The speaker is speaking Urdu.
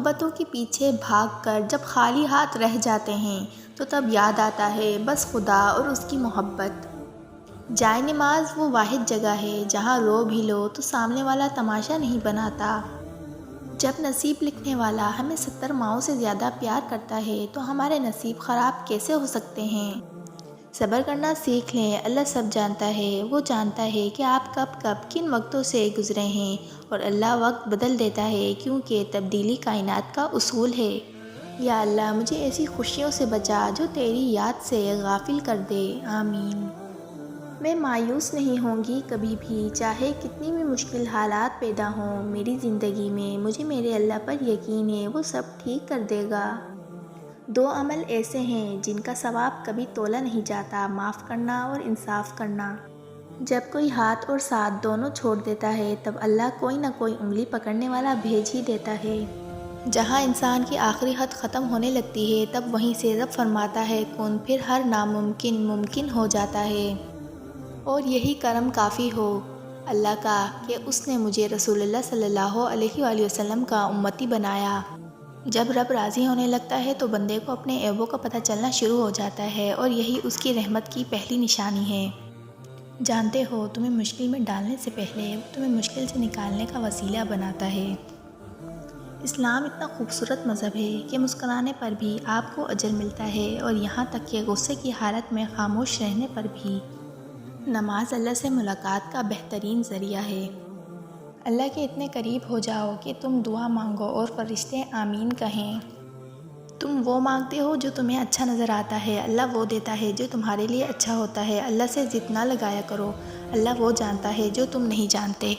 محبتوں کے پیچھے بھاگ کر جب خالی ہاتھ رہ جاتے ہیں تو تب یاد آتا ہے بس خدا اور اس کی محبت۔ جائے نماز وہ واحد جگہ ہے جہاں رو بھی لو تو سامنے والا تماشا نہیں بناتا۔ جب نصیب لکھنے والا ہمیں 70 ماؤں سے زیادہ پیار کرتا ہے تو ہمارے نصیب خراب کیسے ہو سکتے ہیں؟ صبر کرنا سیکھ لیں، اللہ سب جانتا ہے۔ وہ جانتا ہے کہ آپ کب کن وقتوں سے گزرے ہیں اور اللہ وقت بدل دیتا ہے کیونکہ تبدیلی کائنات کا اصول ہے۔ یا اللہ مجھے ایسی خوشیوں سے بچا جو تیری یاد سے غافل کر دے، آمین۔ میں مایوس نہیں ہوں گی کبھی بھی، چاہے کتنی بھی مشکل حالات پیدا ہوں میری زندگی میں، مجھے میرے اللہ پر یقین ہے وہ سب ٹھیک کر دے گا۔ 2 عمل ایسے ہیں جن کا ثواب کبھی تولا نہیں جاتا، معاف کرنا اور انصاف کرنا۔ جب کوئی ہاتھ اور ساتھ دونوں چھوڑ دیتا ہے تب اللہ کوئی نہ کوئی انگلی پکڑنے والا بھیج ہی دیتا ہے۔ جہاں انسان کی آخری حد ختم ہونے لگتی ہے تب وہیں سے رب فرماتا ہے کن، پھر ہر ناممکن ممکن ہو جاتا ہے۔ اور یہی کرم کافی ہو اللہ کا کہ اس نے مجھے رسول اللہ صلی اللہ علیہ وآلہ وسلم کا امتی بنایا۔ جب رب راضی ہونے لگتا ہے تو بندے کو اپنے عیبوں کا پتہ چلنا شروع ہو جاتا ہے اور یہی اس کی رحمت کی پہلی نشانی ہے۔ جانتے ہو تمہیں مشکل میں ڈالنے سے پہلے وہ تمہیں مشکل سے نکالنے کا وسیلہ بناتا ہے۔ اسلام اتنا خوبصورت مذہب ہے کہ مسکرانے پر بھی آپ کو اجر ملتا ہے اور یہاں تک کہ غصے کی حالت میں خاموش رہنے پر بھی۔ نماز اللہ سے ملاقات کا بہترین ذریعہ ہے۔ اللہ کے اتنے قریب ہو جاؤ کہ تم دعا مانگو اور فرشتے آمین کہیں۔ تم وہ مانگتے ہو جو تمہیں اچھا نظر آتا ہے، اللہ وہ دیتا ہے جو تمہارے لیے اچھا ہوتا ہے۔ اللہ سے ضد نہ لگایا کرو، اللہ وہ جانتا ہے جو تم نہیں جانتے۔